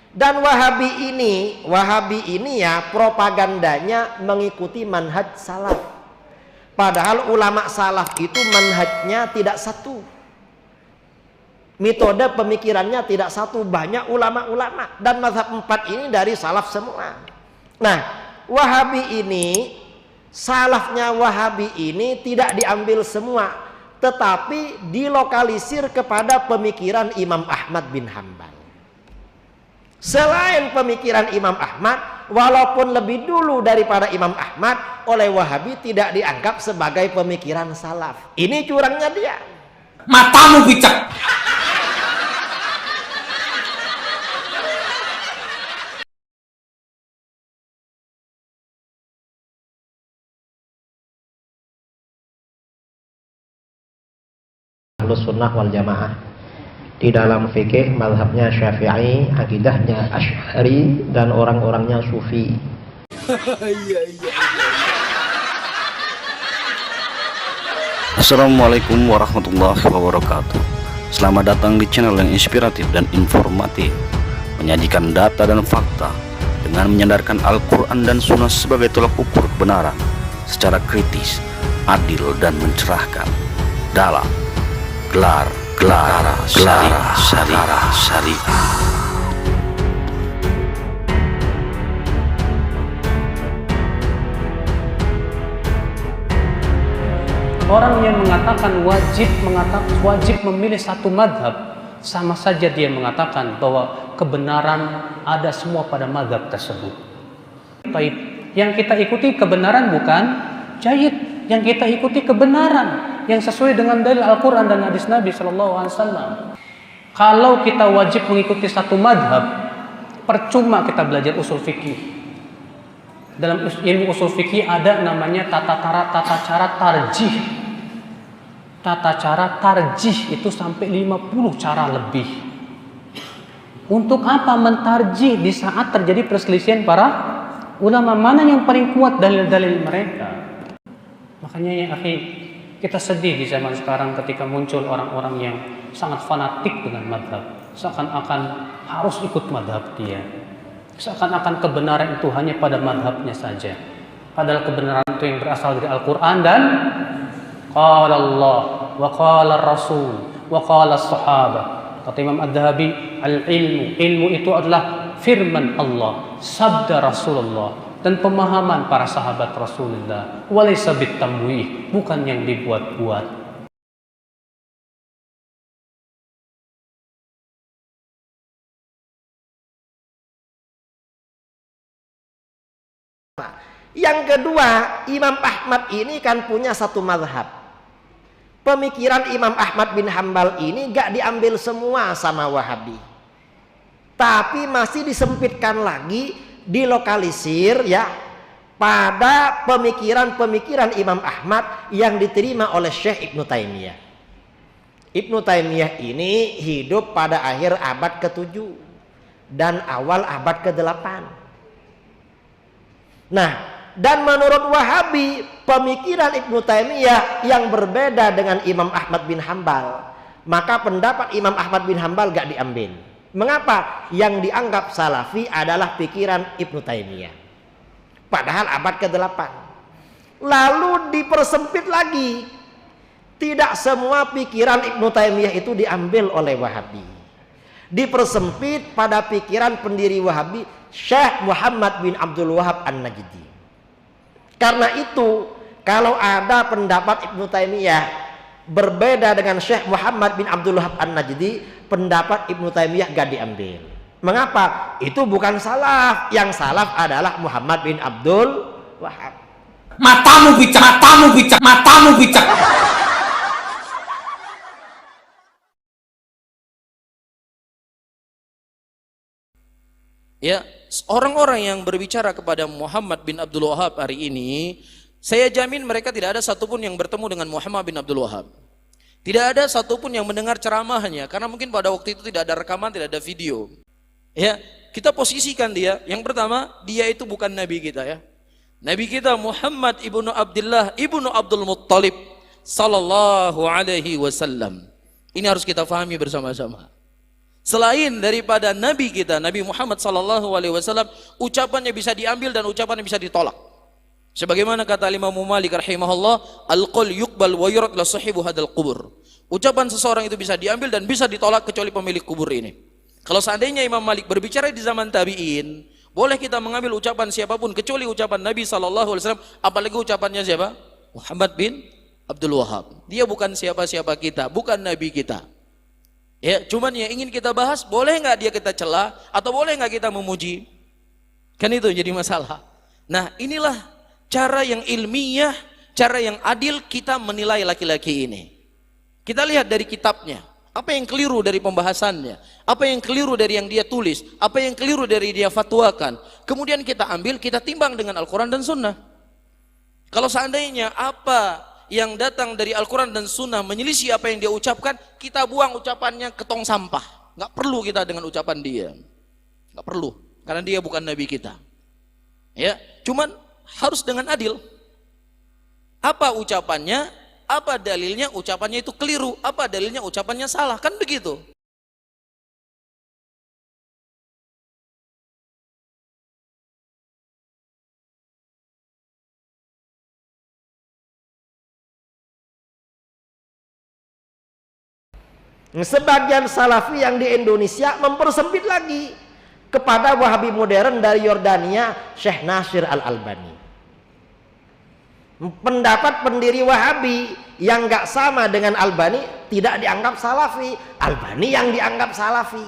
Dan Wahabi ini ya propagandanya mengikuti manhaj salaf. Padahal ulama salaf itu manhajnya tidak satu. Metode pemikirannya tidak satu, banyak ulama-ulama, dan mazhab 4 ini dari salaf semua. Nah, Wahabi ini, salafnya Wahabi ini tidak diambil semua, tetapi dilokalisir kepada pemikiran Imam Ahmad bin Hanbal. Selain pemikiran Imam Ahmad, walaupun lebih dulu daripada Imam Ahmad, oleh Wahabi tidak dianggap sebagai pemikiran salaf. Ini curangnya dia. Matamu bicak. Ahlus sunnah wal jamaah di dalam fikih mazhabnya Syafi'i, akidahnya Asy'ari, dan orang-orangnya Sufi. Assalamualaikum warahmatullahi wabarakatuh. Selamat datang di channel yang inspiratif dan informatif, menyajikan data dan fakta dengan menyandarkan Al-Quran dan Sunnah sebagai tolak ukur kebenaran secara kritis, adil, dan mencerahkan dalam gelar syariah. Orang yang mengatakan wajib memilih satu madhab, sama saja dia mengatakan bahwa kebenaran ada semua pada madhab tersebut. Baik, yang kita ikuti kebenaran bukan jayid, yang kita ikuti kebenaran yang sesuai dengan dalil Al-Quran dan hadis Nabi SAW. Kalau kita wajib mengikuti satu madhab, percuma kita belajar usul fikih. Dalam ilmu usul fikih ada namanya tata cara tarjih. Tata cara tarjih itu sampai 50 cara lebih. Untuk apa mentarjih di saat terjadi perselisihan para ulama, mana yang paling kuat dalil-dalil mereka? Makanya ya akhi, kita sedih di zaman sekarang ketika muncul orang-orang yang sangat fanatik dengan madhab, seakan-akan harus ikut madhab dia, seakan-akan kebenaran itu hanya pada madhabnya saja, padahal kebenaran itu yang berasal dari Al-Quran dan qala Allah wa qala Rasul wa qala Sahabah. Kata Imam Adz-Dzahabi, ilmu itu adalah firman Allah, sabda Rasulullah, dan pemahaman para sahabat Rasulullah. Walaysa bitamwih, bukan yang dibuat-buat. Yang kedua, Imam Ahmad ini kan punya satu mazhab. Pemikiran Imam Ahmad bin Hanbal ini gak diambil semua sama Wahabi, tapi masih disempitkan lagi, dilokalisir ya pada pemikiran-pemikiran Imam Ahmad yang diterima oleh Syekh Ibnu Taimiyah. Ibnu Taimiyah ini hidup pada akhir abad ke-7 dan awal abad ke-8. Nah, dan menurut Wahabi, pemikiran Ibnu Taimiyah yang berbeda dengan Imam Ahmad bin Hanbal, maka pendapat Imam Ahmad bin Hanbal gak diambil. Mengapa? Yang dianggap salafi adalah pikiran Ibnu Taimiyah, padahal abad ke-8. Lalu dipersempit lagi, tidak semua pikiran Ibnu Taimiyah itu diambil oleh Wahabi. Dipersempit pada pikiran pendiri Wahabi, Syekh Muhammad bin Abdul Wahab An-Najdi. Karena itu, kalau ada pendapat Ibnu Taimiyah berbeda dengan Syekh Muhammad bin Abdul Wahab An-Najdi, pendapat Ibnu Taimiyah gak diambil. Mengapa? Itu bukan salaf. Yang salaf adalah Muhammad bin Abdul Wahab. Matamu bicak, matamu bicak. Ya, orang-orang yang berbicara kepada Muhammad bin Abdul Wahab hari ini, saya jamin mereka tidak ada satupun yang bertemu dengan Muhammad bin Abdul Wahab. Tidak ada satupun yang mendengar ceramahnya, karena mungkin pada waktu itu tidak ada rekaman, tidak ada video. Ya, kita posisikan dia. Yang pertama, dia itu bukan nabi kita ya. Nabi kita Muhammad ibnu Abdullah ibnu Abdul Muttalib sallallahu alaihi wasallam. Ini harus kita fahami bersama-sama. selain daripada Nabi kita, Nabi Muhammad sallallahu alaihi wasallam, ucapannya bisa diambil dan ucapannya bisa ditolak. Sebagaimana kata Imam Malik rahimahullah, al-qaul yuqbal wa yurad la sahibu hadal qubur. Ucapan seseorang itu bisa diambil dan bisa ditolak kecuali pemilik kubur ini. Kalau seandainya Imam Malik berbicara di zaman tabi'in, boleh kita mengambil ucapan siapapun kecuali ucapan Nabi sallallahu alaihi wasallam, apalagi ucapannya siapa? Muhammad bin Abdul Wahab. Dia bukan siapa-siapa kita, bukan nabi kita. Ya, cuman yang ingin kita bahas, boleh nggak dia kita celah atau boleh nggak kita memuji? Kan itu jadi masalah. Nah, inilah cara yang ilmiah, cara yang adil kita menilai laki-laki ini. Kita lihat dari kitabnya, apa yang keliru dari pembahasannya, apa yang keliru dari yang dia tulis, apa yang keliru dari dia fatwakan. Kemudian kita ambil, kita timbang dengan Al-Quran dan Sunnah. Kalau seandainya apa yang datang dari Al-Quran dan Sunnah menyelisih apa yang dia ucapkan, kita buang ucapannya ke tong sampah. Nggak perlu kita dengan ucapan dia, nggak perlu, karena dia bukan nabi kita. Ya, cuman harus dengan adil. Apa ucapannya, apa dalilnya ucapannya itu keliru, apa dalilnya ucapannya salah, kan begitu. Sebagian salafi yang di Indonesia mempersempit lagi kepada Wahabi modern dari Yordania, Syekh Nasir Al-Albani. Pendapat pendiri Wahabi yang nggak sama dengan Albani tidak dianggap salafi, Albani yang dianggap salafi.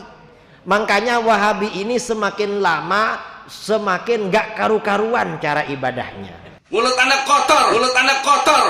Makanya Wahabi ini semakin lama semakin nggak karu-karuan cara ibadahnya. Mulut Anda kotor, mulut Anda kotor.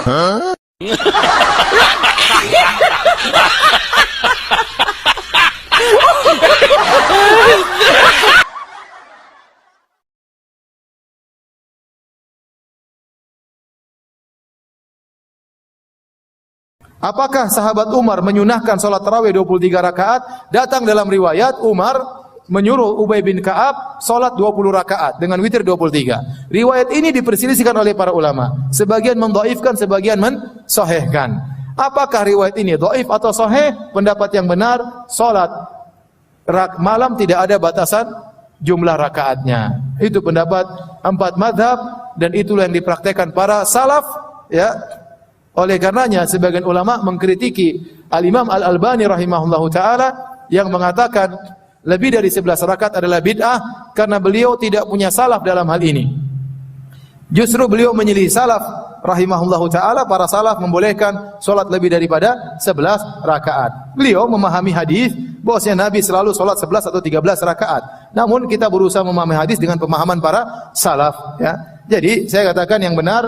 Apakah sahabat Umar menyunahkan sholat tarawih 23 rakaat? Datang dalam riwayat Umar menyuruh Ubay bin Ka'ab sholat 20 rakaat dengan witir 23. Riwayat ini diperselisihkan oleh para ulama. Sebagian mendhaifkan, sebagian mensahihkan. Apakah riwayat ini dhaif atau sahih? Pendapat yang benar, sholat malam tidak ada batasan jumlah rakaatnya. Itu pendapat 4 madhab dan itulah yang dipraktekkan para salaf, ya. Oleh karenanya sebagian ulama mengkritiki Al-Imam Al-Albani rahimahullahu taala yang mengatakan lebih dari 11 rakaat adalah bid'ah karena beliau tidak punya salaf dalam hal ini. Justru beliau menyelisih salaf rahimahullahu taala, para salaf membolehkan salat lebih daripada 11 rakaat. Beliau memahami hadis bahwasanya Nabi selalu salat 11 atau 13 rakaat. Namun kita berusaha memahami hadis dengan pemahaman para salaf, ya. Jadi saya katakan yang benar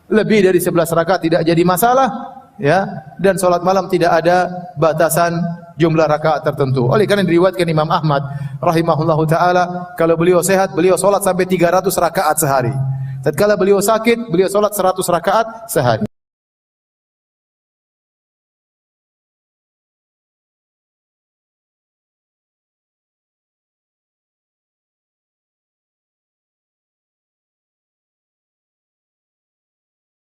lebih dari 11 rakaat tidak jadi masalah, ya, dan salat malam tidak ada batasan jumlah rakaat tertentu. Oleh karena diriwayatkan Imam Ahmad rahimahullahu taala, kalau beliau sehat beliau salat sampai 300 rakaat sehari. Tatkala beliau sakit beliau salat 100 rakaat sehari.